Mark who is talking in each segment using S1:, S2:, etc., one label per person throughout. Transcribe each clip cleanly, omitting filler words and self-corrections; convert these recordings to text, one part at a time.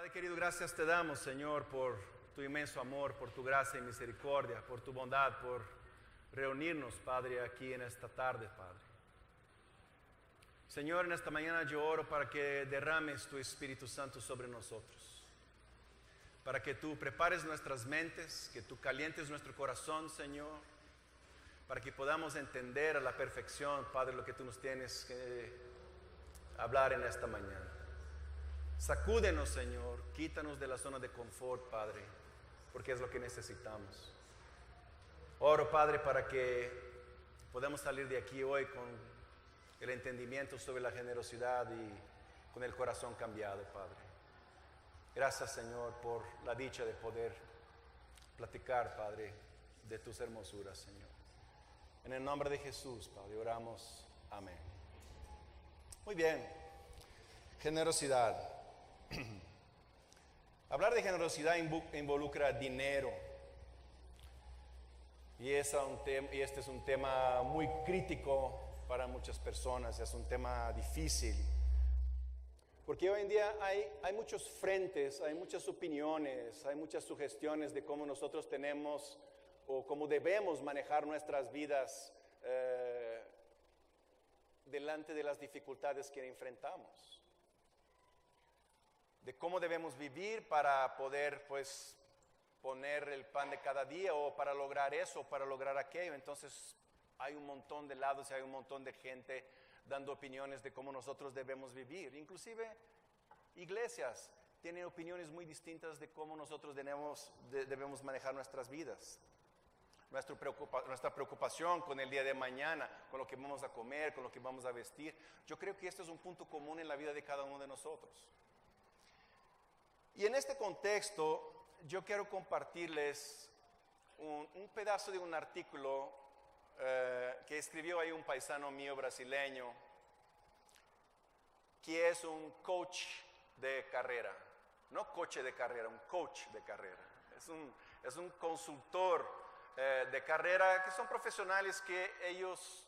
S1: Padre querido, gracias te damos, Señor, por tu inmenso amor, por tu gracia y misericordia, por tu bondad, por reunirnos, Padre, aquí en esta tarde, Padre. Señor, en esta mañana yo oro para que derrames tu Espíritu Santo sobre nosotros, para que tú prepares nuestras mentes, que tú calientes nuestro corazón, Señor, para que podamos entender a la perfección, Padre, lo que tú nos tienes que hablar en esta mañana. Sacúdenos, Señor, quítanos de la zona de confort, Padre, porque es lo que necesitamos. Oro, Padre, para que podamos salir de aquí hoy con el entendimiento sobre la generosidad y con el corazón cambiado, Padre. Gracias, Señor, por la dicha de poder platicar, Padre, de tus hermosuras, Señor. En el nombre de Jesús, Padre, oramos. Amén. Muy bien. Generosidad. Hablar de generosidad involucra dinero. Y este es un tema muy crítico para muchas personas, es un tema difícil. Porque hoy en día hay muchos frentes, hay muchas opiniones, hay muchas sugestiones de cómo nosotros tenemos o cómo debemos manejar nuestras vidas delante de las dificultades que enfrentamos. De cómo debemos vivir para poder, pues, poner el pan de cada día o para lograr eso, o para lograr aquello. Entonces hay un montón de lados y hay un montón de gente dando opiniones de cómo nosotros debemos vivir. Inclusive iglesias tienen opiniones muy distintas de cómo nosotros debemos manejar nuestras vidas. Nuestra preocupación con el día de mañana, con lo que vamos a comer, con lo que vamos a vestir. Yo creo que este es un punto común en la vida de cada uno de nosotros. Y en este contexto, yo quiero compartirles un pedazo de un artículo que escribió ahí un paisano mío brasileño, que es un coach de carrera. No coche de carrera, un coach de carrera. Es un consultor de carrera, que son profesionales que ellos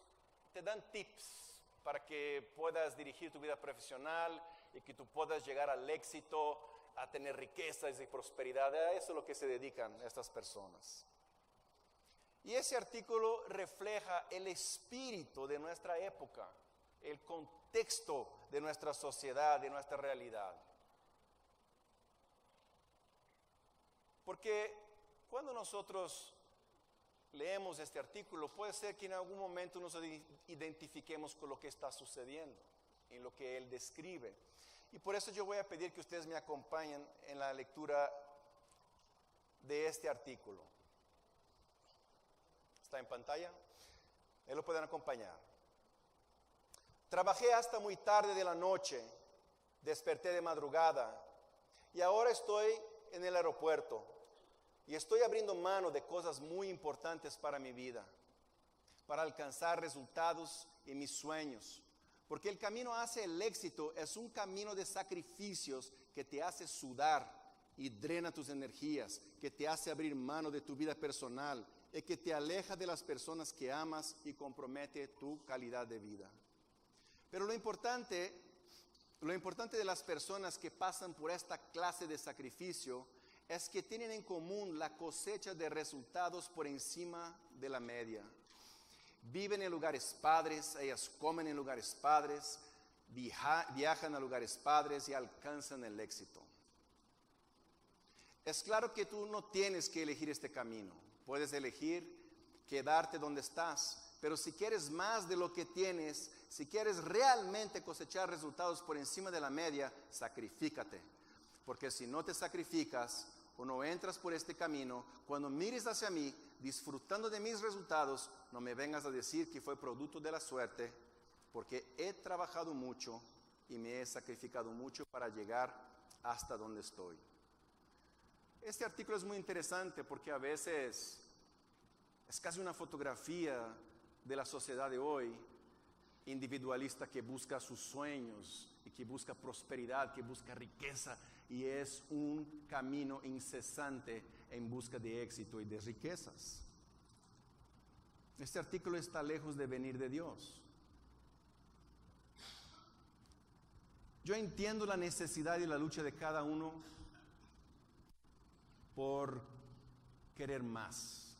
S1: te dan tips para que puedas dirigir tu vida profesional y que tú puedas llegar al éxito, a tener riquezas y prosperidad. A eso es lo que se dedican estas personas. Y ese artículo refleja el espíritu de nuestra época, el contexto de nuestra sociedad, de nuestra realidad. Porque cuando nosotros leemos este artículo, puede ser que en algún momento nos identifiquemos con lo que está sucediendo, en lo que él describe. Y por eso yo voy a pedir que ustedes me acompañen en la lectura de este artículo. ¿Está en pantalla? Ahí lo pueden acompañar. Trabajé hasta muy tarde de la noche, desperté de madrugada y ahora estoy en el aeropuerto y estoy abriendo mano de cosas muy importantes para mi vida, para alcanzar resultados en mis sueños. Porque el camino hacia el éxito es un camino de sacrificios que te hace sudar y drena tus energías, que te hace abrir mano de tu vida personal y que te aleja de las personas que amas y compromete tu calidad de vida. Pero lo importante de las personas que pasan por esta clase de sacrificio es que tienen en común la cosecha de resultados por encima de la media. Viven en lugares padres, ellas comen en lugares padres, viajan a lugares padres y alcanzan el éxito. Es claro que tú no tienes que elegir este camino. Puedes elegir quedarte donde estás, pero si quieres más de lo que tienes, si quieres realmente cosechar resultados por encima de la media, sacrifícate. Porque si no te sacrificas o no entras por este camino, cuando mires hacia mí, disfrutando de mis resultados, no me vengas a decir que fue producto de la suerte, porque he trabajado mucho y me he sacrificado mucho para llegar hasta donde estoy. Este artículo es muy interesante porque a veces es casi una fotografía de la sociedad de hoy, individualista, que busca sus sueños y que busca prosperidad, que busca riqueza, y es un camino incesante en busca de éxito y de riquezas. Este artículo está lejos de venir de Dios. Yo entiendo la necesidad y la lucha de cada uno por querer más.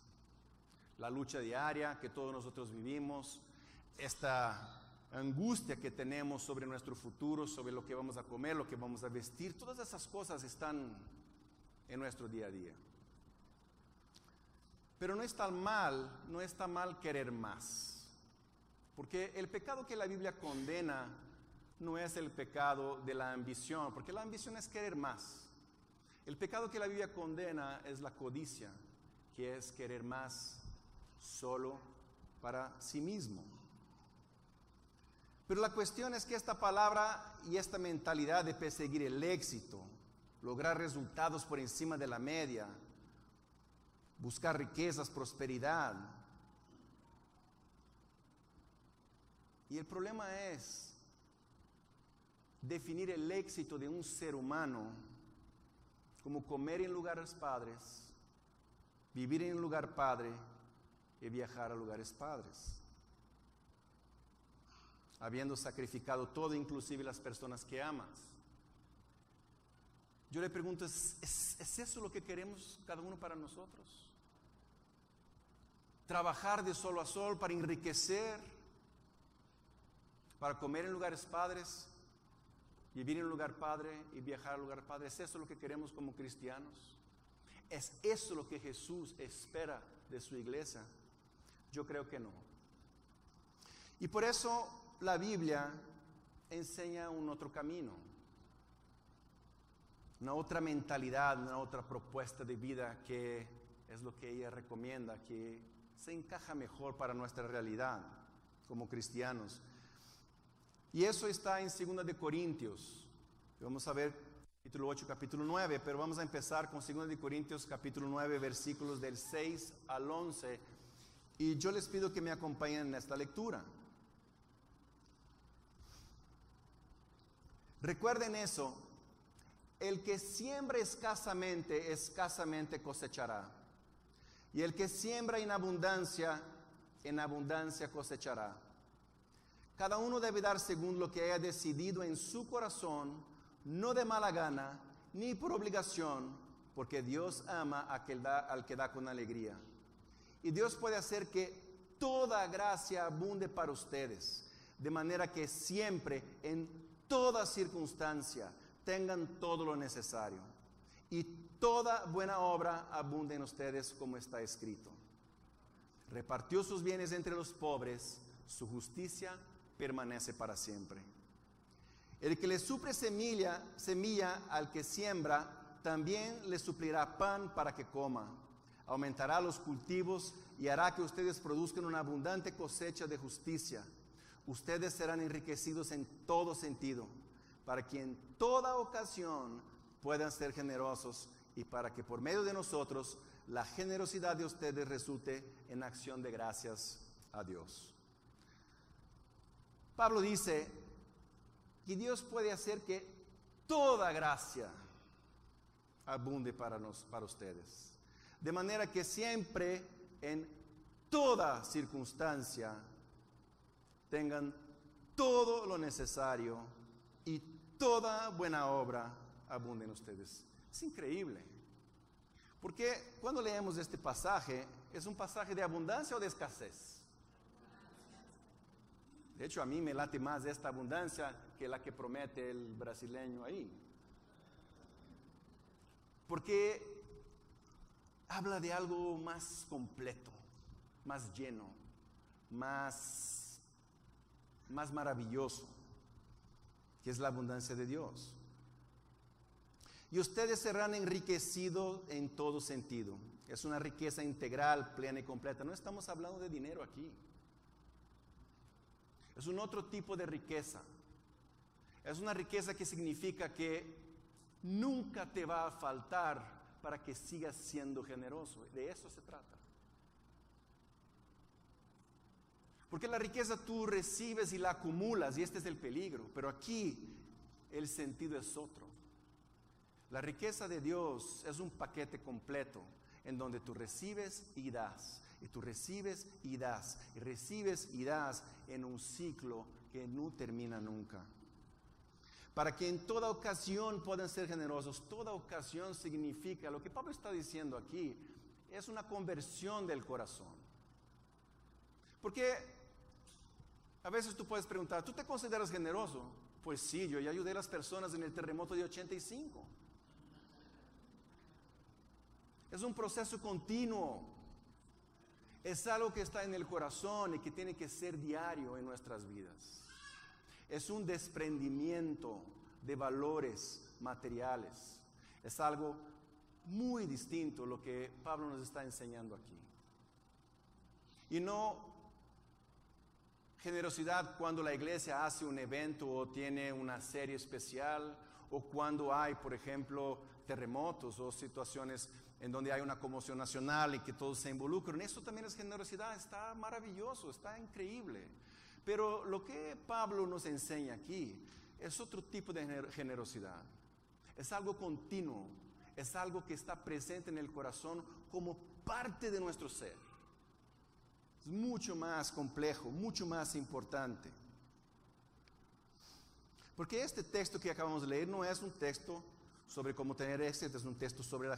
S1: La lucha diaria que todos nosotros vivimos, esta angustia que tenemos sobre nuestro futuro, sobre lo que vamos a comer, lo que vamos a vestir, todas esas cosas están en nuestro día a día. Pero no está mal querer más. Porque el pecado que la Biblia condena no es el pecado de la ambición, porque la ambición es querer más. El pecado que la Biblia condena es la codicia, que es querer más solo para sí mismo. Pero la cuestión es que esta palabra y esta mentalidad de perseguir el éxito, lograr resultados por encima de la media, buscar riquezas, prosperidad. Y el problema es definir el éxito de un ser humano como comer en lugares padres, vivir en un lugar padre y viajar a lugares padres, habiendo sacrificado todo, inclusive las personas que amas. Yo le pregunto, ¿es eso lo que queremos cada uno para nosotros? Trabajar de sol a sol para enriquecer, para comer en lugares padres, vivir en un lugar padre y viajar al lugar padre. ¿Es eso lo que queremos como cristianos? ¿Es eso lo que Jesús espera de su iglesia? Yo creo que no. Y por eso la Biblia enseña un otro camino, una otra mentalidad, una otra propuesta de vida, que es lo que ella recomienda, que se encaja mejor para nuestra realidad como cristianos. Y eso está en 2 de Corintios. Vamos a ver capítulo 8, capítulo 9, pero vamos a empezar con 2 de Corintios, capítulo 9, versículos del 6 al 11. Y yo les pido que me acompañen en esta lectura. Recuerden eso: el que siembra escasamente cosechará. Y el que siembra en abundancia cosechará. Cada uno debe dar según lo que haya decidido en su corazón, no de mala gana, ni por obligación, porque Dios ama al que da con alegría. Y Dios puede hacer que toda gracia abunde para ustedes, de manera que siempre, en toda circunstancia, tengan todo lo necesario. Y toda buena obra abunde en ustedes, como está escrito: repartió sus bienes entre los pobres, su justicia permanece para siempre. El que le suple semilla al que siembra, también le suplirá pan para que coma. Aumentará los cultivos y hará que ustedes produzcan una abundante cosecha de justicia. Ustedes serán enriquecidos en todo sentido, para que en toda ocasión puedan ser generosos, y para que por medio de nosotros la generosidad de ustedes resulte en acción de gracias a Dios. Pablo dice que Dios puede hacer que toda gracia abunde para ustedes, de manera que siempre, en toda circunstancia, tengan todo lo necesario y toda buena obra abunde en ustedes. Es increíble, porque cuando leemos este pasaje, ¿es un pasaje de abundancia o de escasez? De hecho, a mí me late más esta abundancia que la que promete el brasileño ahí, porque habla de algo más completo, más lleno, más maravilloso, que es la abundancia de Dios. Y ustedes serán enriquecidos en todo sentido. Es una riqueza integral, plena y completa. No estamos hablando de dinero aquí. Es un otro tipo de riqueza. Es una riqueza que significa que nunca te va a faltar para que sigas siendo generoso. De eso se trata. Porque la riqueza tú recibes y la acumulas, y este es el peligro. Pero aquí el sentido es otro. La riqueza de Dios es un paquete completo, en donde tú recibes y das, y tú recibes y das, y recibes y das, en un ciclo que no termina nunca. para que en toda ocasión puedan ser generosos. Toda ocasión significa, lo que Pablo está diciendo aquí, es una conversión del corazón. Porque a veces tú puedes preguntar, ¿tú te consideras generoso? Pues sí, yo ya ayudé a las personas en el terremoto de 85. Es un proceso continuo. Es algo que está en el corazón y que tiene que ser diario en nuestras vidas. Es un desprendimiento de valores materiales. Es algo muy distinto lo que Pablo nos está enseñando aquí. Y no generosidad cuando la iglesia hace un evento o tiene una serie especial, o cuando hay, por ejemplo, terremotos o situaciones en donde hay una conmoción nacional y que todos se involucran. Eso también es generosidad, está maravilloso, está increíble. Pero lo que Pablo nos enseña aquí es otro tipo de generosidad. Es algo continuo, es algo que está presente en el corazón como parte de nuestro ser. Es mucho más complejo, mucho más importante. Porque este texto que acabamos de leer no es un texto sobre cómo tener éxito, es un texto sobre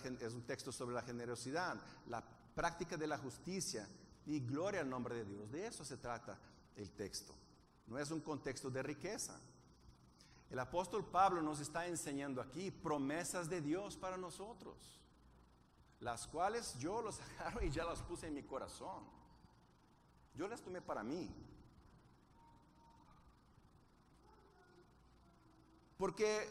S1: la generosidad, la práctica de la justicia y gloria al nombre de Dios. De eso se trata el texto. No es un contexto de riqueza. El apóstol Pablo nos está enseñando aquí promesas de Dios para nosotros, las cuales yo los agarro y ya las puse en mi corazón. Yo las tomé para mí. Porque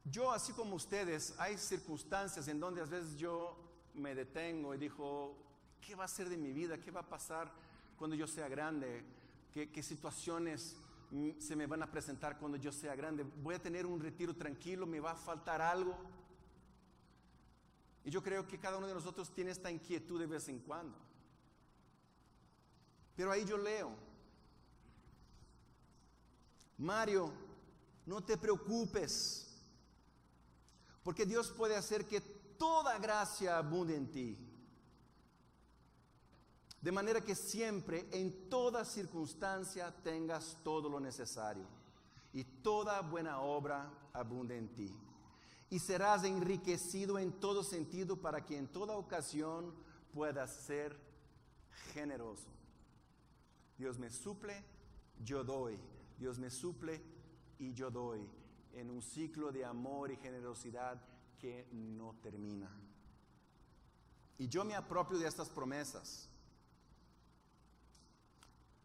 S1: yo, así como ustedes, hay circunstancias en donde a veces yo me detengo y digo, ¿qué va a ser de mi vida? ¿Qué va a pasar cuando yo sea grande? ¿Qué situaciones se me van a presentar cuando yo sea grande? ¿Voy a tener un retiro tranquilo? ¿Me va a faltar algo? Y yo creo que cada uno de nosotros tiene esta inquietud de vez en cuando. Pero ahí yo leo, Mario, no te preocupes, porque Dios puede hacer que toda gracia abunde en ti, de manera que siempre, en toda circunstancia, tengas todo lo necesario, y toda buena obra abunde en ti, y serás enriquecido en todo sentido para que en toda ocasión puedas ser generoso. Dios me suple, yo doy. Dios me suple y yo doy, en un ciclo de amor y generosidad que no termina. Y yo me apropio de estas promesas.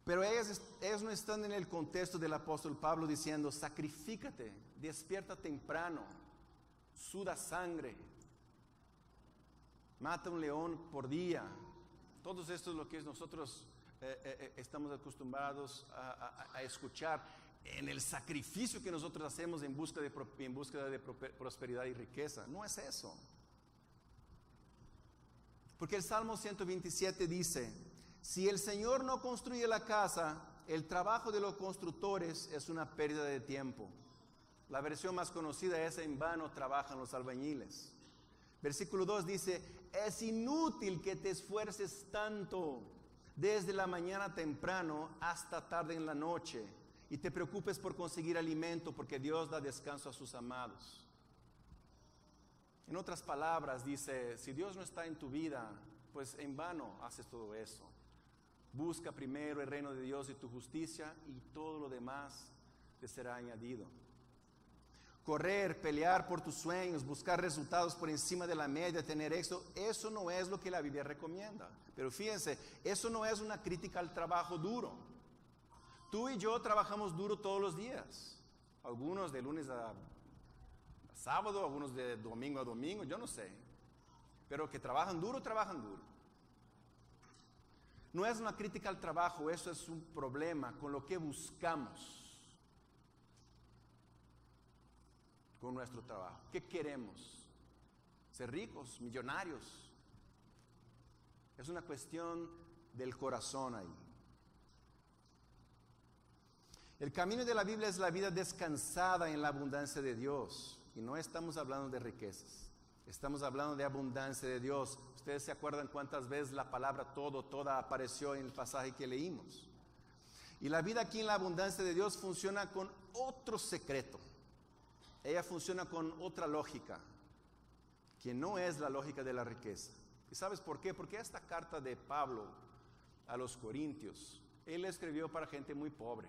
S1: Pero ellas no están en el contexto del apóstol Pablo diciendo, sacrifícate, despierta temprano, suda sangre, mata un león por día. Todo esto es lo que nosotros estamos acostumbrados a escuchar en el sacrificio que nosotros hacemos en búsqueda de prosperidad y riqueza. No es eso. Porque el Salmo 127 dice, si el Señor no construye la casa, el trabajo de los constructores es una pérdida de tiempo. La versión más conocida es en vano trabajan los albañiles. Versículo 2 dice, es inútil que te esfuerces tanto desde la mañana temprano hasta tarde en la noche y te preocupes por conseguir alimento, porque Dios da descanso a sus amados. En otras palabras dice, si Dios no está en tu vida, pues en vano haces todo eso. Busca primero el reino de Dios y tu justicia, y todo lo demás te será añadido. Correr, pelear por tus sueños, buscar resultados por encima de la media, tener éxito, eso no es lo que la Biblia recomienda. Pero fíjense, eso no es una crítica al trabajo duro. Tú y yo trabajamos duro todos los días. Algunos de lunes a sábado, algunos de domingo a domingo, yo no sé. Pero que trabajan duro, trabajan duro. No es una crítica al trabajo, eso es un problema con lo que buscamos con nuestro trabajo. ¿Qué queremos? ¿Ser ricos, millonarios? Es una cuestión del corazón ahí. El camino de la Biblia es la vida descansada en la abundancia de Dios. Y no estamos hablando de riquezas, estamos hablando de abundancia de Dios. Ustedes se acuerdan cuántas veces la palabra toda apareció en el pasaje que leímos. Y la vida aquí en la abundancia de Dios funciona con otro secreto. Ella funciona con otra lógica, que no es la lógica de la riqueza. ¿Y sabes por qué? Porque esta carta de Pablo a los Corintios, él la escribió para gente muy pobre.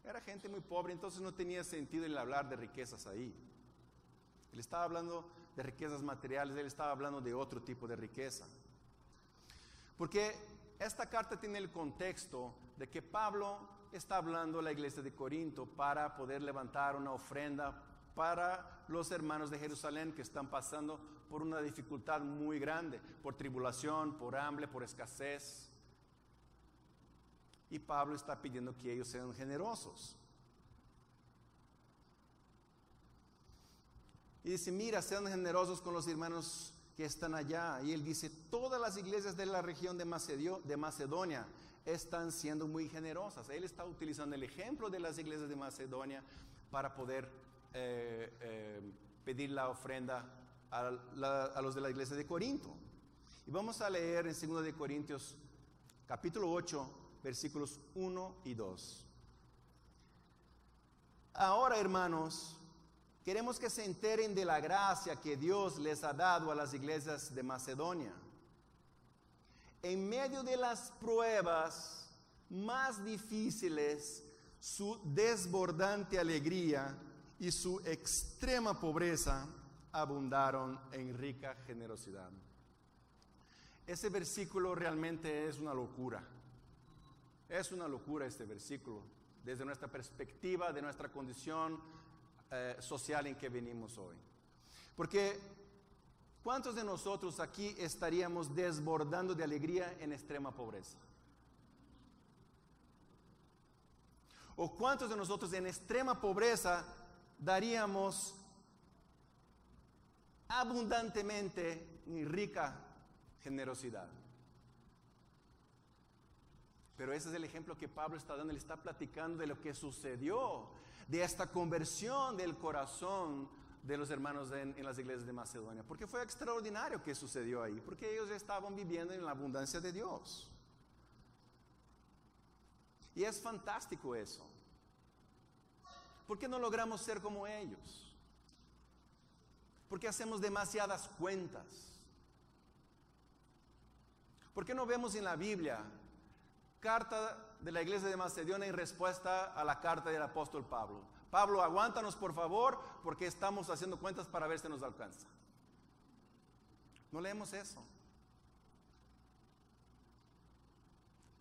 S1: Era gente muy pobre, entonces no tenía sentido el hablar de riquezas ahí. Él estaba hablando de riquezas materiales, él estaba hablando de otro tipo de riqueza. Porque esta carta tiene el contexto de que Pablo está hablando a la iglesia de Corinto para poder levantar una ofrenda para los hermanos de Jerusalén que están pasando por una dificultad muy grande, por tribulación, por hambre, por escasez. Y Pablo está pidiendo que ellos sean generosos. Y dice, mira, sean generosos con los hermanos que están allá. Y él dice, todas las iglesias de la región de Macedonia están siendo muy generosas. Él está utilizando el ejemplo de las iglesias de Macedonia para poder pedir la ofrenda a los de la iglesia de Corinto. Y vamos a leer en 2 de Corintios capítulo 8, versículos 1 y 2. Ahora, hermanos, queremos que se enteren de la gracia que Dios les ha dado a las iglesias de Macedonia. En medio de las pruebas más difíciles, su desbordante alegría y su extrema pobreza abundaron en rica generosidad. Ese versículo realmente es una locura. Es una locura este versículo, desde nuestra perspectiva, de nuestra condición social en que venimos hoy. Porque ¿cuántos de nosotros aquí estaríamos desbordando de alegría en extrema pobreza? ¿O cuántos de nosotros en extrema pobreza daríamos abundantemente en rica generosidad? Pero ese es el ejemplo que Pablo está dando. Él está platicando de lo que sucedió, de esta conversión del corazón de los hermanos en las iglesias de Macedonia. Porque fue extraordinario que sucedió ahí, porque ellos estaban viviendo en la abundancia de Dios. Y es fantástico eso. ¿Por qué no logramos ser como ellos? Porque hacemos demasiadas cuentas. ¿Por qué no vemos en la Biblia carta de la iglesia de Macedonia en respuesta a la carta del apóstol Pablo? Pablo, aguántanos por favor, porque estamos haciendo cuentas para ver si nos alcanza. No leemos eso.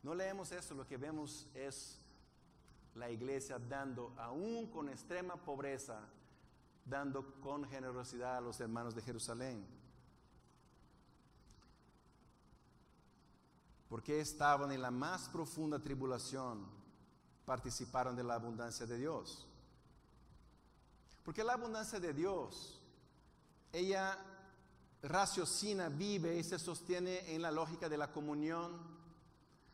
S1: No leemos eso. Lo que vemos es la iglesia dando, aún con extrema pobreza, dando con generosidad a los hermanos de Jerusalén. Porque estaban en la más profunda tribulación, participaron de la abundancia de Dios. Porque la abundancia de Dios, ella raciocina, vive y se sostiene en la lógica de la comunión,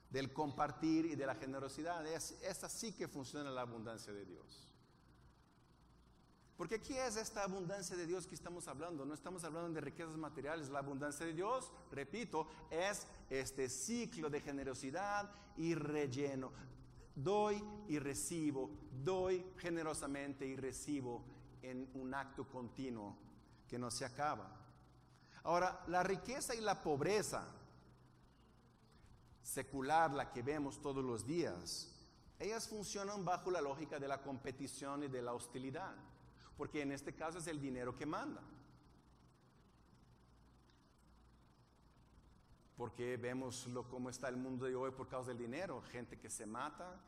S1: del compartir y de la generosidad. Es así que funciona la abundancia de Dios. Porque ¿qué es esta abundancia de Dios que estamos hablando? No estamos hablando de riquezas materiales. La abundancia de Dios, repito, es este ciclo de generosidad y relleno. Doy y recibo, doy generosamente y recibo en un acto continuo que no se acaba. Ahora, la riqueza y la pobreza secular, la que vemos todos los días, ellas funcionan bajo la lógica de la competición y de la hostilidad. Porque en este caso es el dinero que manda. Porque vemos cómo está el mundo de hoy por causa del dinero. Gente que se mata,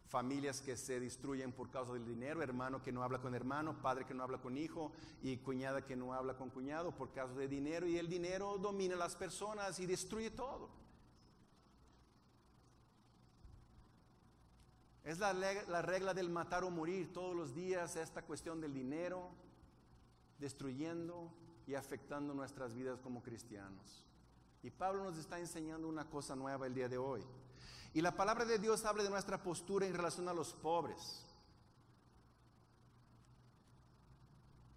S1: familias que se destruyen por causa del dinero, hermano que no habla con hermano, padre que no habla con hijo y cuñada que no habla con cuñado por causa del dinero. Y el dinero domina a las personas y destruye todo. Es la regla del matar o morir todos los días, esta cuestión del dinero, destruyendo y afectando nuestras vidas como cristianos. Y Pablo nos está enseñando una cosa nueva el día de hoy. Y la palabra de Dios habla de nuestra postura en relación a los pobres.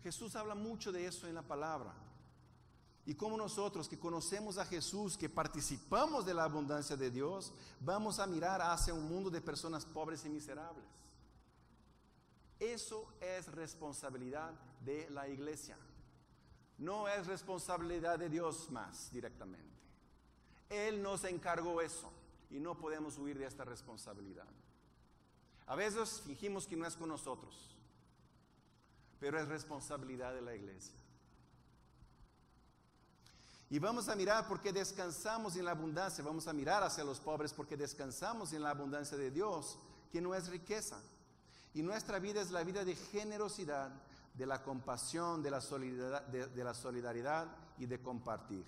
S1: Jesús habla mucho de eso en la palabra. Y como nosotros que conocemos a Jesús, que participamos de la abundancia de Dios, vamos a mirar hacia un mundo de personas pobres y miserables. Eso es responsabilidad de la iglesia. No es responsabilidad de Dios más directamente. Él nos encargó eso y no podemos huir de esta responsabilidad. A veces fingimos que no es con nosotros, pero es responsabilidad de la iglesia. Y vamos a mirar porque descansamos en la abundancia, vamos a mirar hacia los pobres porque descansamos en la abundancia de Dios, que no es riqueza. Y nuestra vida es la vida de generosidad, de la compasión, de la solidaridad y de compartir.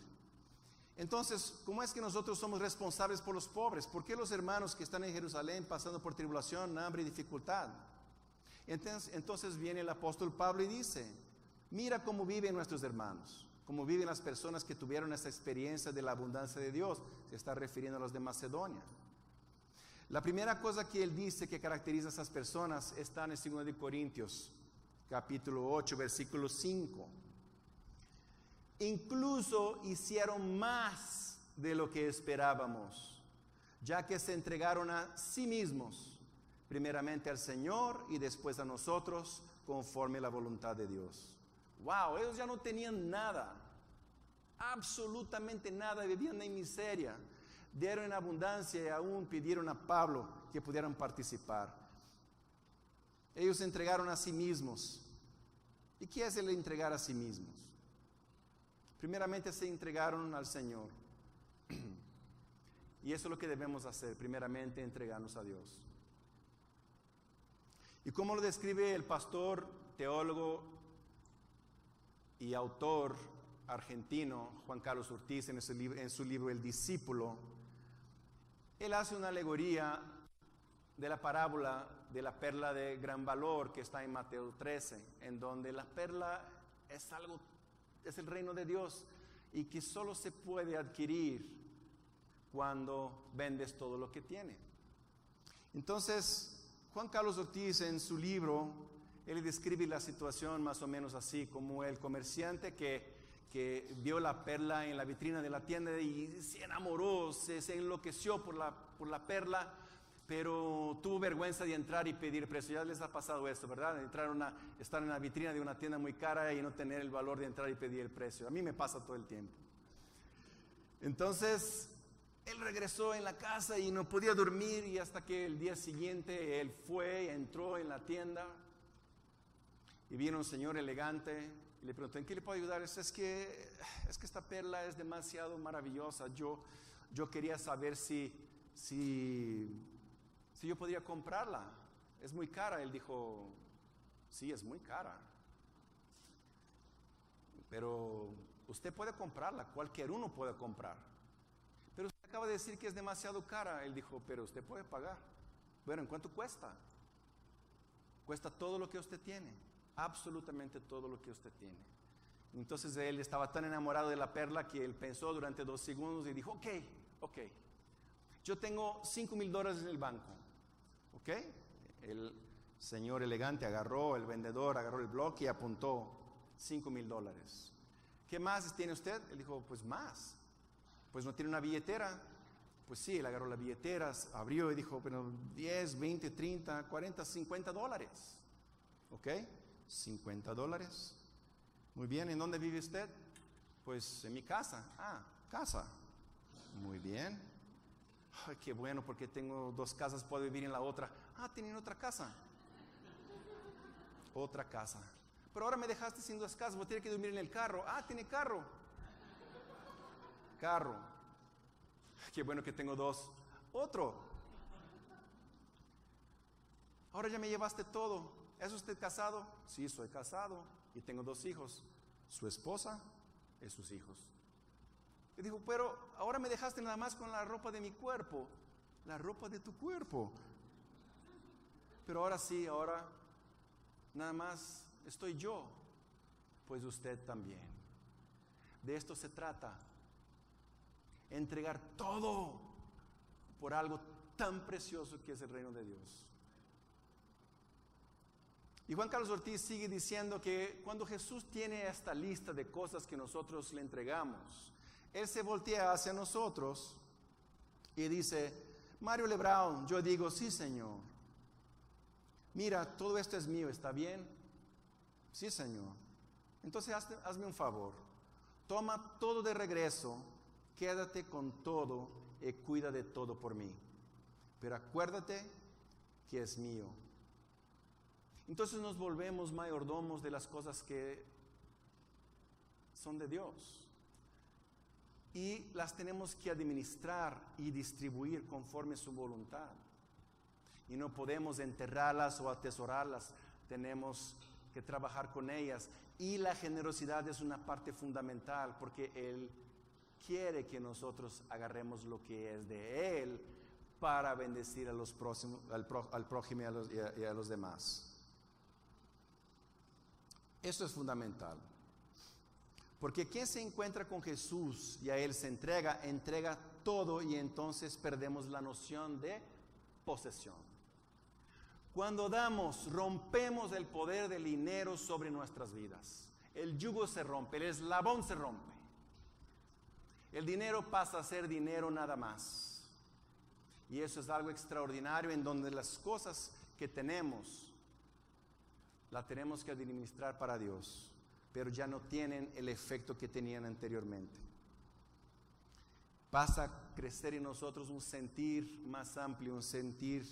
S1: Entonces, ¿cómo es que nosotros somos responsables por los pobres? ¿Por qué los hermanos que están en Jerusalén pasando por tribulación, hambre y dificultad? Entonces viene el apóstol Pablo y dice, mira cómo viven nuestros hermanos, cómo viven las personas que tuvieron esta experiencia de la abundancia de Dios. Se está refiriendo a los de Macedonia. La primera cosa que él dice que caracteriza a esas personas está en 2 de Corintios, capítulo 8, versículo 5. Incluso hicieron más de lo que esperábamos, ya que se entregaron a sí mismos, primeramente al Señor y después a nosotros, conforme a la voluntad de Dios. Wow, ellos ya no tenían nada, absolutamente nada, vivían en miseria, dieron en abundancia y aún pidieron a Pablo que pudieran participar. Ellos se entregaron a sí mismos. ¿Y qué es el entregar a sí mismos? Primeramente se entregaron al Señor. Y eso es lo que debemos hacer, primeramente entregarnos a Dios. Y como lo describe el pastor, teólogo y autor argentino Juan Carlos Ortiz en su libro El Discípulo, él hace una alegoría de la parábola de la perla de gran valor que está en Mateo 13, en donde la perla es el reino de Dios y que solo se puede adquirir cuando vendes todo lo que tiene. Entonces, Juan Carlos Ortiz en su libro, él describe la situación más o menos así, como el comerciante que vio la perla en la vitrina de la tienda y se enamoró, se enloqueció por la perla, pero tuvo vergüenza de entrar y pedir precio. Ya les ha pasado esto, ¿verdad? Estar en la vitrina de una tienda muy cara y no tener el valor de entrar y pedir el precio. A mí me pasa todo el tiempo. Entonces, él regresó en la casa y no podía dormir, y hasta que el día siguiente él entró en la tienda y vino un señor elegante y le preguntó, ¿en qué le puedo ayudar? Es que esta perla es demasiado maravillosa. Yo quería saber si yo podría comprarla. Es muy cara. Él dijo, sí, es muy cara, pero usted puede comprarla, cualquier uno puede comprar. Pero usted acaba de decir que es demasiado cara. Él dijo, pero usted puede pagar. Bueno, ¿en cuánto cuesta? Cuesta todo lo que usted tiene, absolutamente todo lo que usted tiene. Entonces él estaba tan enamorado de la perla que él pensó durante 2 segundos y dijo, ok, yo tengo $5,000 en el banco. ¿Ok? El señor elegante el vendedor agarró el bloque y apuntó $5,000. ¿Qué más tiene usted? Él dijo, pues más. Pues no tiene una billetera. Pues sí, él agarró la billetera, abrió y dijo, pero 10, 20, 30, 40, $50. ¿Ok? $50. Muy bien, ¿en dónde vive usted? Pues en mi casa. Ah, casa. Muy bien. Ay, qué bueno, porque tengo 2 casas, puedo vivir en la otra. Ah, ¿tienen otra casa? Otra casa. Pero ahora me dejaste sin 2 casas, voy a tener que dormir en el carro. Ah, ¿tiene carro? Carro. Qué bueno que tengo 2. Otro. Ahora ya me llevaste todo. ¿Es usted casado? Sí, soy casado y tengo 2 hijos. Su esposa y sus hijos. Y dijo, pero ahora me dejaste nada más con la ropa de mi cuerpo. La ropa de tu cuerpo. Pero ahora sí, ahora nada más estoy yo. Pues usted también. De esto se trata. Entregar todo por algo tan precioso que es el reino de Dios. Y Juan Carlos Ortiz sigue diciendo que cuando Jesús tiene esta lista de cosas que nosotros le entregamos, Él se voltea hacia nosotros y dice: Mario Lebrón, yo digo, sí, Señor. Mira, todo esto es mío, ¿está bien? Sí, Señor. Entonces hazme un favor. Toma todo de regreso, quédate con todo y cuida de todo por mí. Pero acuérdate que es mío. Entonces nos volvemos mayordomos de las cosas que son de Dios. Y las tenemos que administrar y distribuir conforme su voluntad. Y no podemos enterrarlas o atesorarlas, tenemos que trabajar con ellas. Y la generosidad es una parte fundamental, porque Él quiere que nosotros agarremos lo que es de Él para bendecir a los próximos, al prójimo y a los demás. Eso es fundamental. Porque quien se encuentra con Jesús y a Él se entrega todo, y entonces perdemos la noción de posesión. Cuando damos, rompemos el poder del dinero sobre nuestras vidas. El yugo se rompe, el eslabón se rompe. El dinero pasa a ser dinero nada más. Y eso es algo extraordinario, en donde las cosas que tenemos la tenemos que administrar para Dios, pero ya no tienen el efecto que tenían anteriormente. Pasa a crecer en nosotros un sentir más amplio, un sentir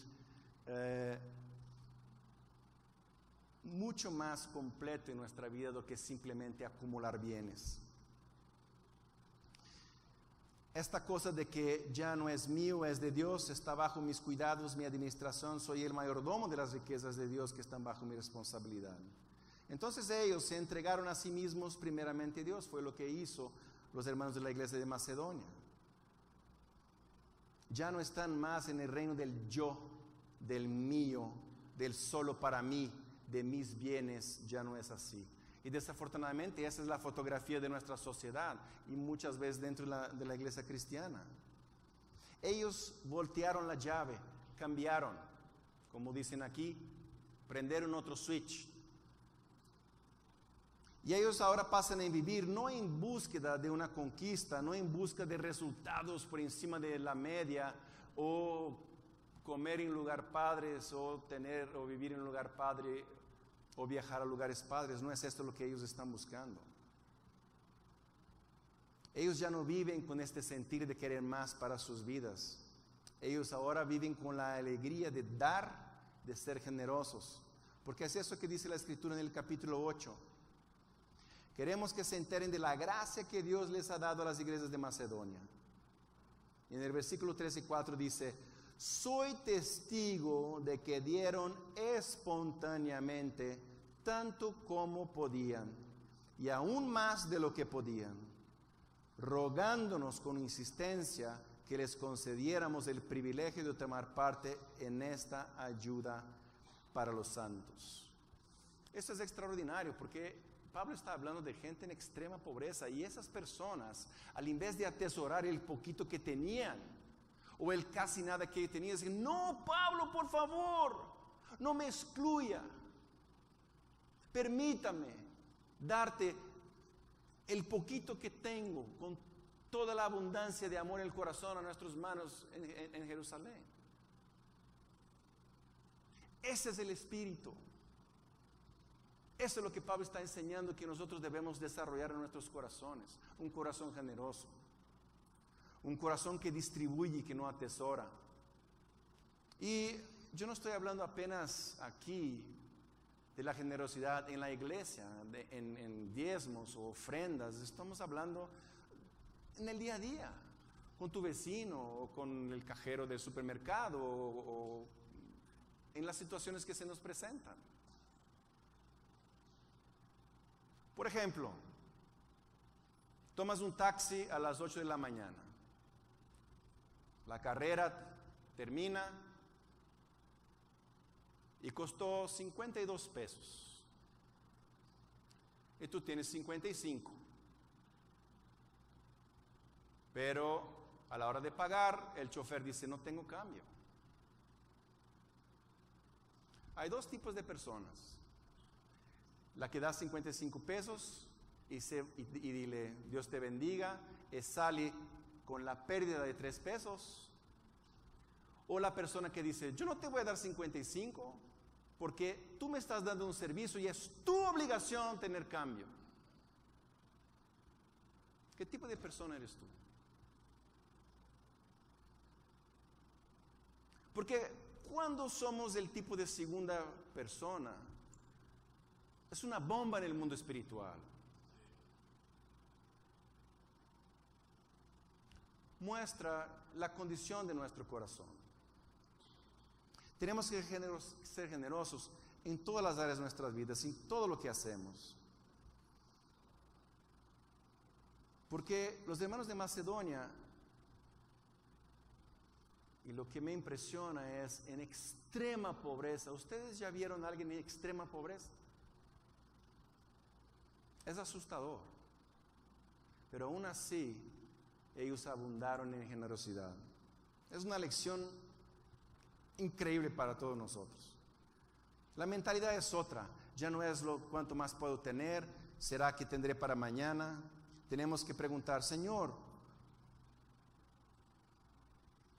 S1: mucho más completo en nuestra vida do que simplemente acumular bienes. Esta cosa de que ya no es mío, es de Dios, está bajo mis cuidados, mi administración, soy el mayordomo de las riquezas de Dios que están bajo mi responsabilidad. Entonces ellos se entregaron a sí mismos primeramente a Dios. Fue lo que hizo los hermanos de la iglesia de Macedonia. Ya no están más en el reino del yo, del mío, del solo para mí, de mis bienes. Ya no es así. Y desafortunadamente esa es la fotografía de nuestra sociedad y muchas veces dentro de la iglesia cristiana. Ellos voltearon la llave, cambiaron, como dicen aquí, prendieron otro switch. Y ellos ahora pasan a vivir no en búsqueda de una conquista, no en busca de resultados por encima de la media, o comer en lugar padres, o vivir en un lugar padre, o viajar a lugares padres. No es esto lo que ellos están buscando. Ellos ya no viven con este sentir de querer más para sus vidas. Ellos ahora viven con la alegría de dar, de ser generosos. Porque es eso que dice la Escritura en el capítulo 8. Queremos que se enteren de la gracia que Dios les ha dado a las iglesias de Macedonia. Y en el versículo 3 y 4 dice: soy testigo de que dieron espontáneamente tanto como podían, y aún más de lo que podían, rogándonos con insistencia que les concediéramos el privilegio de tomar parte en esta ayuda para los santos. Esto es extraordinario, porque Pablo está hablando de gente en extrema pobreza, y esas personas, al invés de atesorar el poquito que tenían, o el casi nada que tenían, dicen: no, Pablo, por favor, no me excluya. Permítame darte el poquito que tengo, con toda la abundancia de amor en el corazón, a nuestros hermanos en Jerusalén. Ese es el espíritu. Eso es lo que Pablo está enseñando, que nosotros debemos desarrollar en nuestros corazones. Un corazón generoso, un corazón que distribuye y que no atesora. Y yo no estoy hablando apenas aquí de la generosidad en la iglesia, en diezmos o ofrendas. Estamos hablando en el día a día, con tu vecino, o con el cajero del supermercado, o en las situaciones que se nos presentan. Por ejemplo, tomas un taxi a las 8 de la mañana. La carrera termina y costó 52 pesos. Y tú tienes 55. Pero a la hora de pagar, el chofer dice: no tengo cambio. Hay dos tipos de personas. La que da 55 pesos y dile, Dios te bendiga, y sale con la pérdida de 3 pesos. O la persona que dice, yo no te voy a dar 55 porque tú me estás dando un servicio y es tu obligación tener cambio. ¿Qué tipo de persona eres tú? Porque cuando somos el tipo de segunda persona, es una bomba en el mundo espiritual. Muestra la condición de nuestro corazón. Tenemos que ser generosos en todas las áreas de nuestras vidas, en todo lo que hacemos. Porque los hermanos de Macedonia, y lo que me impresiona es en extrema pobreza. ¿Ustedes ya vieron a alguien en extrema pobreza? Es asustador. Pero aún así, ellos abundaron en generosidad. Es una lección increíble para todos nosotros. La mentalidad es otra. Ya no es lo cuánto más puedo tener, será que tendré para mañana. Tenemos que preguntar, Señor,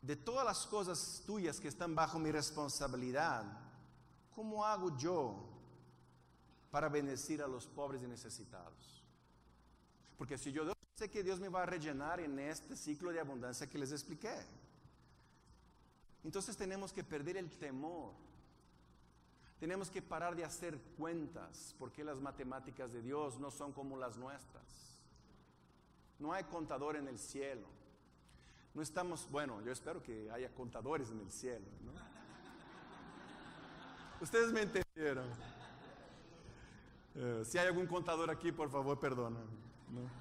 S1: de todas las cosas tuyas que están bajo mi responsabilidad, ¿cómo hago yo para bendecir a los pobres y necesitados? Porque si yo sé que Dios me va a rellenar en este ciclo de abundancia que les expliqué, entonces tenemos que perder el temor. Tenemos que parar de hacer cuentas, porque las matemáticas de Dios no son como las nuestras. No hay contador en el cielo. No estamos, bueno, yo espero que haya contadores en el cielo, ¿no? Ustedes me entendieron. Si hay algún contador aquí, por favor, perdóname, ¿no?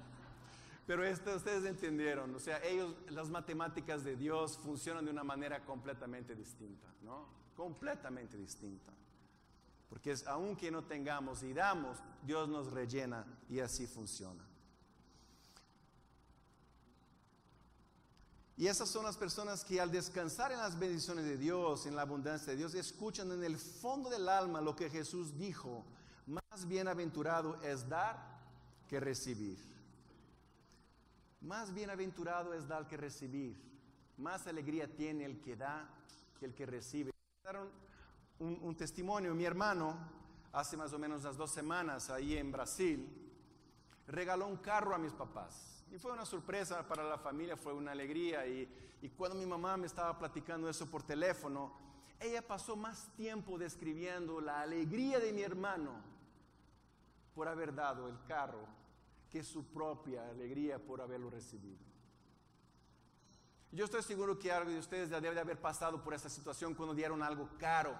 S1: Pero ustedes entendieron, o sea, las matemáticas de Dios funcionan de una manera completamente distinta, ¿no? Completamente distinta. Porque aunque no tengamos y damos, Dios nos rellena y así funciona. Y esas son las personas que al descansar en las bendiciones de Dios, en la abundancia de Dios, escuchan en el fondo del alma lo que Jesús dijo: más bienaventurado es dar que recibir. Más bienaventurado es dar que recibir. Más alegría tiene el que da que el que recibe. Un testimonio. Mi hermano, hace más o menos unas 2 semanas, ahí en Brasil, regaló un carro a mis papás. Y fue una sorpresa para la familia, fue una alegría. Y cuando mi mamá me estaba platicando eso por teléfono, ella pasó más tiempo describiendo la alegría de mi hermano por haber dado el carro que su propia alegría por haberlo recibido. Yo estoy seguro que algo de ustedes ya debe de haber pasado por esa situación cuando dieron algo caro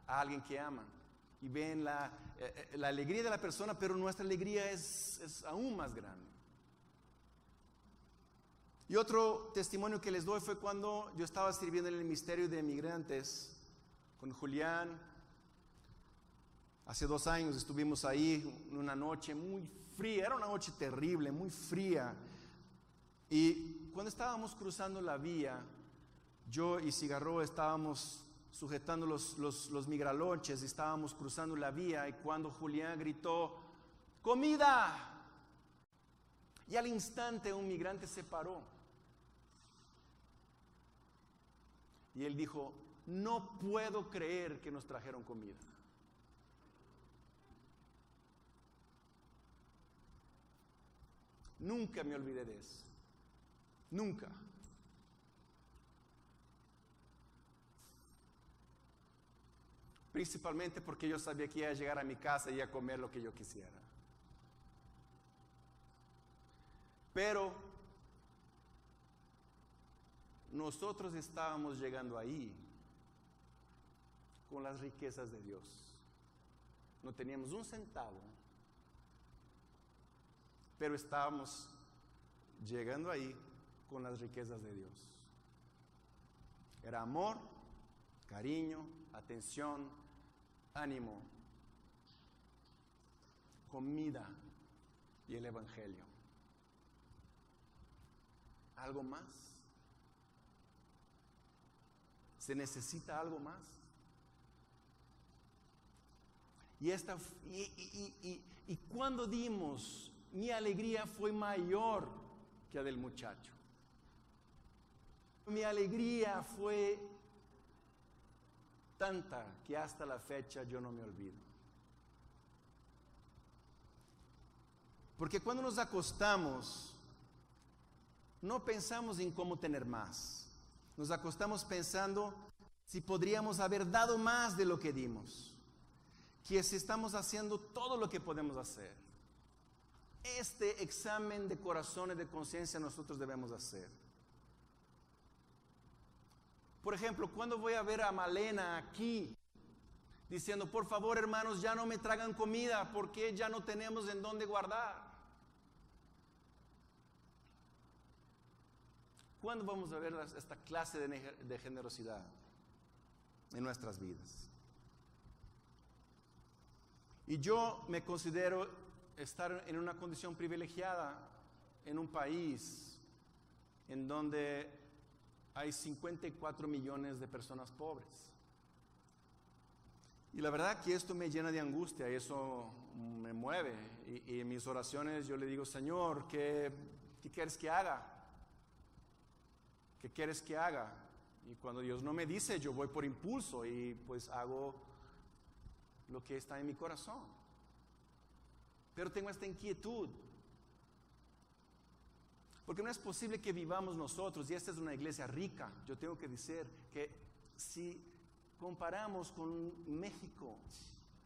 S1: a alguien que aman. Y ven la alegría de la persona, pero nuestra alegría es aún más grande. Y otro testimonio que les doy fue cuando yo estaba sirviendo en el Ministerio de Migrantes con Julián. Hace 2 años estuvimos ahí una noche muy fría, era una noche terrible, muy fría. Y cuando estábamos cruzando la vía, yo y Cigarro estábamos sujetando los migraloches y estábamos cruzando la vía, y cuando Julián gritó ¡comida!, y al instante un migrante se paró y él dijo: no puedo creer que nos trajeron comida. Nunca me olvidé de eso. Nunca. Principalmente porque yo sabía que iba a llegar a mi casa y a comer lo que yo quisiera. Pero nosotros estábamos llegando ahí con las riquezas de Dios. No teníamos un centavo, pero estábamos llegando ahí con las riquezas de Dios. Era amor, cariño, atención, ánimo, comida y el Evangelio. ¿Algo más? ¿Se necesita algo más? Y cuando dimos, mi alegría fue mayor que la del muchacho. Mi alegría fue tanta que hasta la fecha yo no me olvido. Porque cuando nos acostamos, no pensamos en cómo tener más. Nos acostamos pensando si podríamos haber dado más de lo que dimos. Que si estamos haciendo todo lo que podemos hacer. Este examen de corazón y de conciencia nosotros debemos hacer. Por ejemplo, cuando voy a ver a Malena aquí, diciendo, por favor hermanos, ya no me traigan comida porque ya no tenemos en dónde guardar. ¿Cuándo vamos a ver esta clase de generosidad en nuestras vidas? Y yo me considero estar en una condición privilegiada en un país en donde hay 54 millones de personas pobres. Y la verdad que esto me llena de angustia y eso me mueve. Y en mis oraciones yo le digo, Señor, ¿qué quieres que haga? ¿Qué quieres que haga? Y cuando Dios no me dice, yo voy por impulso y pues hago lo que está en mi corazón. Pero tengo esta inquietud. Porque no es posible que vivamos nosotros, y esta es una iglesia rica, yo tengo que decir que si comparamos con México,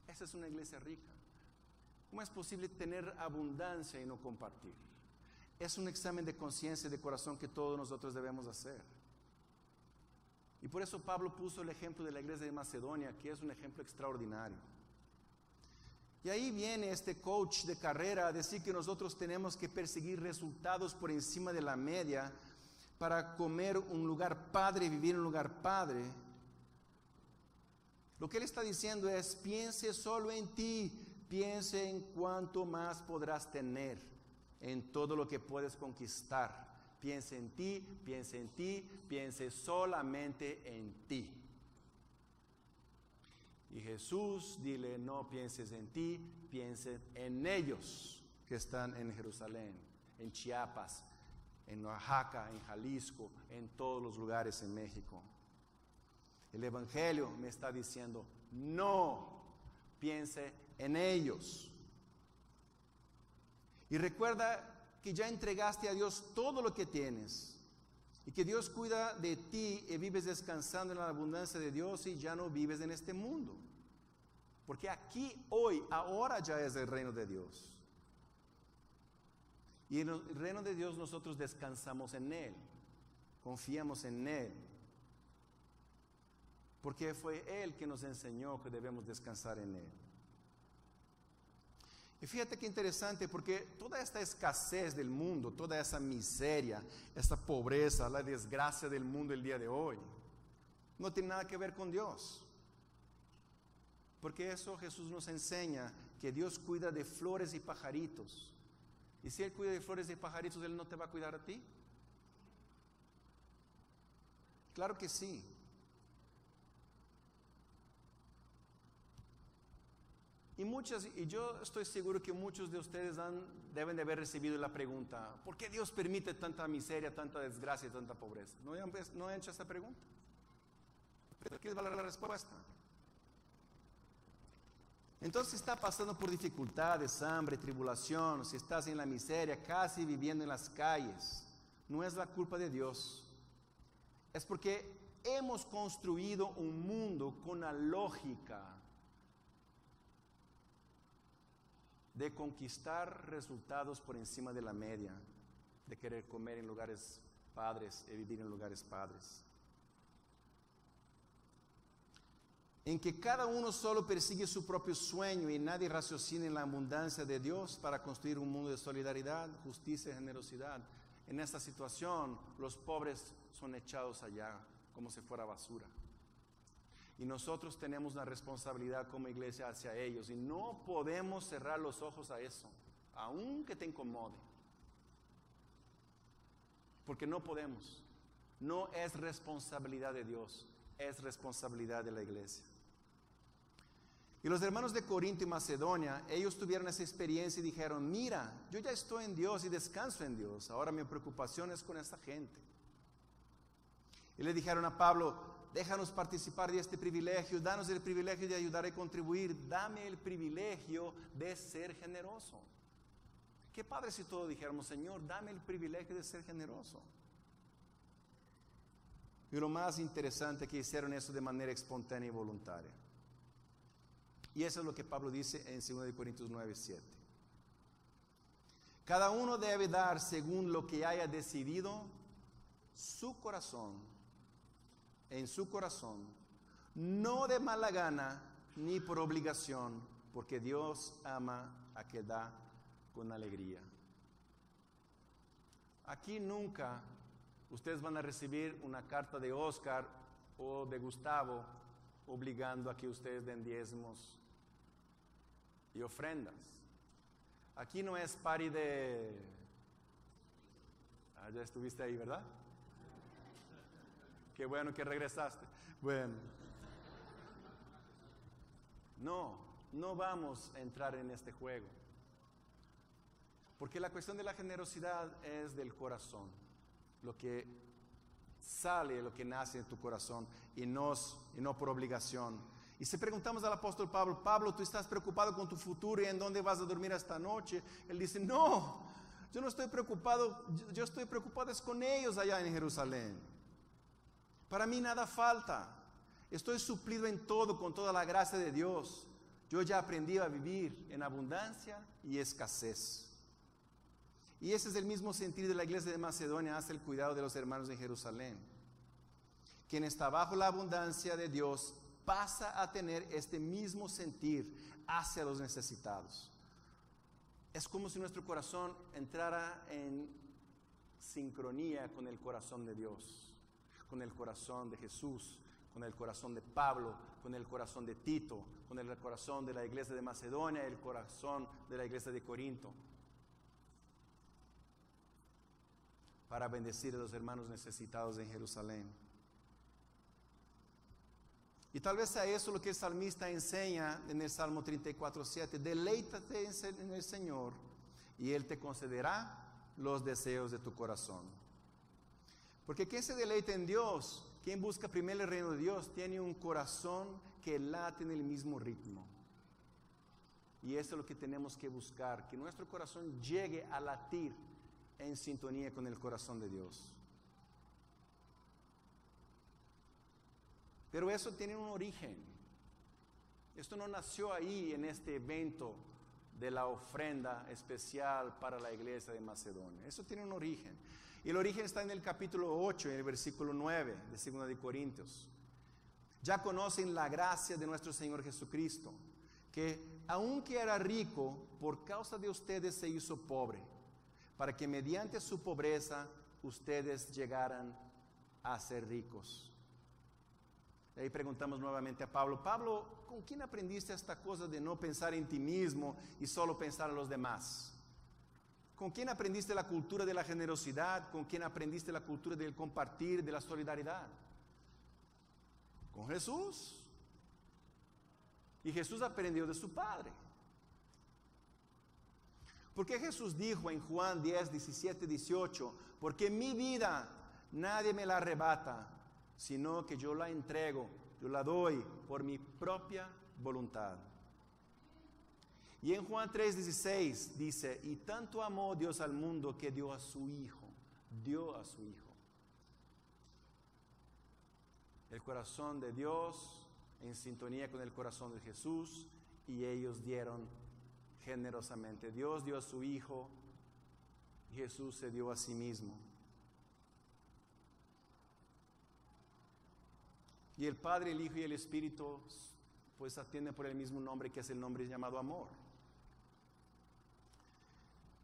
S1: esta es una iglesia rica. ¿Cómo es posible tener abundancia y no compartir? Es un examen de conciencia y de corazón que todos nosotros debemos hacer. Y por eso Pablo puso el ejemplo de la iglesia de Macedonia, que es un ejemplo extraordinario. Y ahí viene este coach de carrera a decir que nosotros tenemos que perseguir resultados por encima de la media para comer un lugar padre, vivir en un lugar padre. Lo que él está diciendo es, piense solo en ti, piense en cuánto más podrás tener, en todo lo que puedes conquistar. Piense en ti, piense en ti, piense solamente en ti. Y Jesús, dile, no pienses en ti, piense en ellos que están en Jerusalén, en Chiapas, en Oaxaca, en Jalisco, en todos los lugares en México. El Evangelio me está diciendo, no piense en ellos. Y recuerda que ya entregaste a Dios todo lo que tienes. Y que Dios cuida de ti y vives descansando en la abundancia de Dios y ya no vives en este mundo. Porque aquí, hoy, ahora ya es el reino de Dios. Y en el reino de Dios nosotros descansamos en Él. Confiamos en Él. Porque fue Él que nos enseñó que debemos descansar en Él. Y fíjate qué interesante, porque toda esta escasez del mundo, toda esa miseria, esta pobreza, la desgracia del mundo el día de hoy, no tiene nada que ver con Dios. Porque eso Jesús nos enseña, que Dios cuida de flores y pajaritos. Y si Él cuida de flores y pajaritos, ¿Él no te va a cuidar a ti? Claro que sí. Y yo estoy seguro que muchos de ustedes deben de haber recibido la pregunta, ¿por qué Dios permite tanta miseria, tanta desgracia y tanta pobreza? ¿No han hecho esa pregunta? Pero aquí va la respuesta. Entonces, si está pasando por dificultades, hambre, tribulación, si estás en la miseria, casi viviendo en las calles, no es la culpa de Dios. Es porque hemos construido un mundo con la lógica de conquistar resultados por encima de la media, de querer comer en lugares padres y vivir en lugares padres. En que cada uno solo persigue su propio sueño y nadie raciocina en la abundancia de Dios para construir un mundo de solidaridad, justicia y generosidad. En esta situación, los pobres son echados allá como si fuera basura. Y nosotros tenemos una responsabilidad como iglesia hacia ellos y no podemos cerrar los ojos a eso, aunque te incomode. Porque no podemos. No es responsabilidad de Dios, es responsabilidad de la iglesia. Y los hermanos de Corinto y Macedonia, ellos tuvieron esa experiencia y dijeron, mira, yo ya estoy en Dios y descanso en Dios, ahora mi preocupación es con esta gente. Y le dijeron a Pablo, déjanos participar de este privilegio, danos el privilegio de ayudar y contribuir, dame el privilegio de ser generoso. Qué padre si todos dijéramos, Señor, dame el privilegio de ser generoso. Y lo más interesante es que hicieron eso de manera espontánea y voluntaria. Y eso es lo que Pablo dice en 2 Corintios 9:7. Cada uno debe dar según lo que haya decidido su corazón, en su corazón, no de mala gana ni por obligación, porque Dios ama a que da con alegría. Aquí nunca ustedes van a recibir una carta de Oscar o de Gustavo obligando a que ustedes den diezmos y ofrendas. Aquí no es party de... ya estuviste ahí, ¿verdad? Qué bueno que regresaste. Bueno. No vamos a entrar en este juego. Porque la cuestión de la generosidad es del corazón. Lo que sale, lo que nace de tu corazón y no por obligación. Y si preguntamos al apóstol Pablo, Pablo, ¿tú estás preocupado con tu futuro y en dónde vas a dormir esta noche? Él dice, no, yo no estoy preocupado, yo estoy preocupado es con ellos allá en Jerusalén. Para mí nada falta, estoy suplido en todo con toda la gracia de Dios. Yo ya aprendí a vivir en abundancia y escasez. Y ese es el mismo sentir de la iglesia de Macedonia hacia el cuidado de los hermanos de Jerusalén. Quien está bajo la abundancia de Dios pasa a tener este mismo sentir hacia los necesitados. Es como si nuestro corazón entrara en sincronía con el corazón de Dios, con el corazón de Jesús, con el corazón de Pablo, con el corazón de Tito, con el corazón de la iglesia de Macedonia, el corazón de la iglesia de Corinto, para bendecir a los hermanos necesitados en Jerusalén. Y tal vez sea eso lo que el salmista enseña en el Salmo 34:7. Deleítate en el Señor y Él te concederá los deseos de tu corazón. Porque quien se deleita en Dios, quien busca primero el reino de Dios, tiene un corazón que late en el mismo ritmo. Y eso es lo que tenemos que buscar, que nuestro corazón llegue a latir en sintonía con el corazón de Dios. Pero eso tiene un origen. Esto no nació ahí en este evento de la ofrenda especial para la iglesia de Macedonia. Eso tiene un origen. Y el origen está en el capítulo 8, en el versículo 9 de 2 de Corintios. Ya conocen la gracia de nuestro Señor Jesucristo, que aunque era rico, por causa de ustedes se hizo pobre, para que mediante su pobreza ustedes llegaran a ser ricos. Y ahí preguntamos nuevamente a Pablo, Pablo, ¿con quién aprendiste esta cosa de no pensar en ti mismo y solo pensar en los demás? ¿Con quién aprendiste la cultura de la generosidad? ¿Con quién aprendiste la cultura del compartir, de la solidaridad? Con Jesús. Y Jesús aprendió de su Padre. Porque Jesús dijo en Juan 10, 17, 18, porque mi vida nadie me la arrebata, sino que yo la entrego, yo la doy por mi propia voluntad. Y en Juan 3:16 dice, y tanto amó Dios al mundo que dio a su Hijo. El corazón de Dios en sintonía con el corazón de Jesús, y ellos dieron generosamente. Dios dio a su Hijo, y Jesús se dio a sí mismo. Y el Padre, el Hijo y el Espíritu pues atienden por el mismo nombre, que es el nombre llamado amor.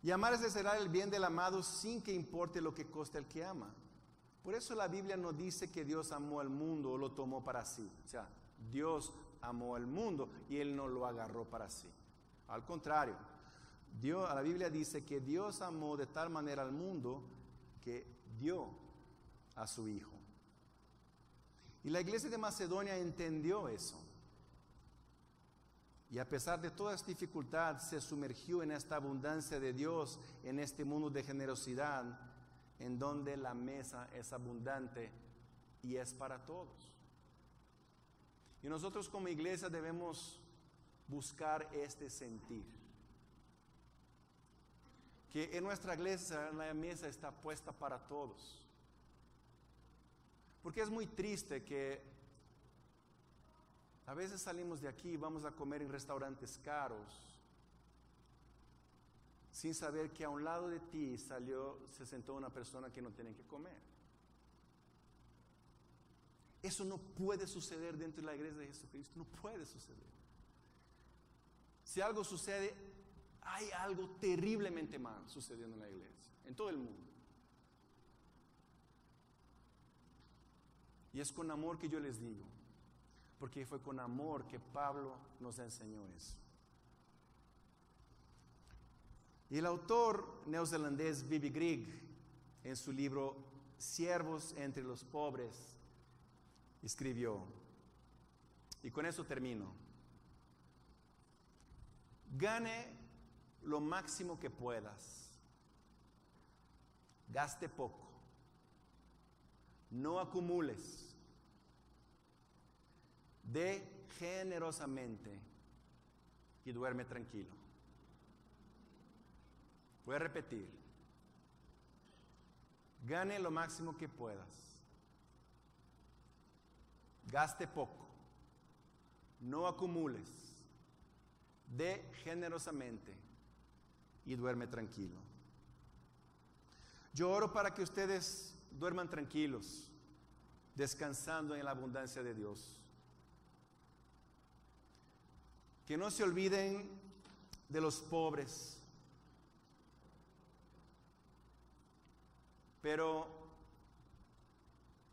S1: Y amar es desear el bien del amado sin que importe lo que coste al que ama. Por eso la Biblia no dice que Dios amó al mundo o lo tomó para sí. O sea, Dios amó al mundo y Él no lo agarró para sí. Al contrario, la Biblia dice que Dios amó de tal manera al mundo que dio a su Hijo. Y la iglesia de Macedonia entendió eso. Y a pesar de toda esta dificultad, se sumergió en esta abundancia de Dios, en este mundo de generosidad, en donde la mesa es abundante y es para todos. Y nosotros como iglesia debemos buscar este sentir. Que en nuestra iglesia la mesa está puesta para todos. Porque es muy triste que a veces salimos de aquí y vamos a comer en restaurantes caros, sin saber que a un lado de ti se sentó una persona que no tiene que comer. Eso no puede suceder dentro de la iglesia de Jesucristo, no puede suceder. Si algo sucede, hay algo terriblemente mal sucediendo en la iglesia, en todo el mundo. Y es con amor que yo les digo, porque fue con amor que Pablo nos enseñó eso. Y el autor neozelandés Bibi Grieg, en su libro Siervos entre los pobres, escribió, y con eso termino: gane lo máximo que puedas, gaste poco, no acumules, dé generosamente y duerme tranquilo. Voy a repetir: gane lo máximo que puedas, gaste poco, no acumules, dé generosamente y duerme tranquilo. Yo oro para que ustedes duerman tranquilos, descansando en la abundancia de Dios. Que no se olviden de los pobres, pero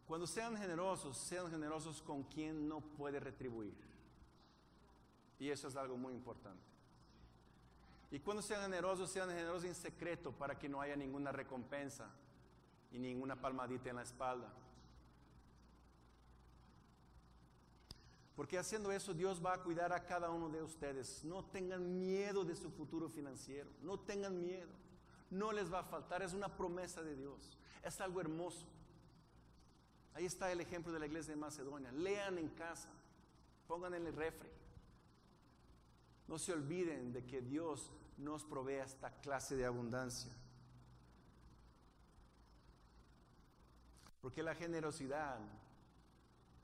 S1: cuando sean generosos con quien no puede retribuir. Y eso es algo muy importante. Y cuando sean generosos en secreto, para que no haya ninguna recompensa y ninguna palmadita en la espalda. Porque haciendo eso, Dios va a cuidar a cada uno de ustedes. No tengan miedo de su futuro financiero. No tengan miedo. No les va a faltar. Es una promesa de Dios. Es algo hermoso. Ahí está el ejemplo de la iglesia de Macedonia. Lean en casa. Pongan en el refri. No se olviden de que Dios nos provee esta clase de abundancia. Porque la generosidad,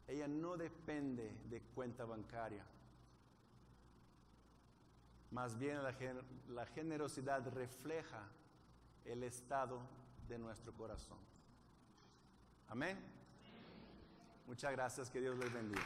S1: ella no depende de cuenta bancaria. Más bien la generosidad refleja el estado de nuestro corazón. Amén. Muchas gracias, que Dios les bendiga.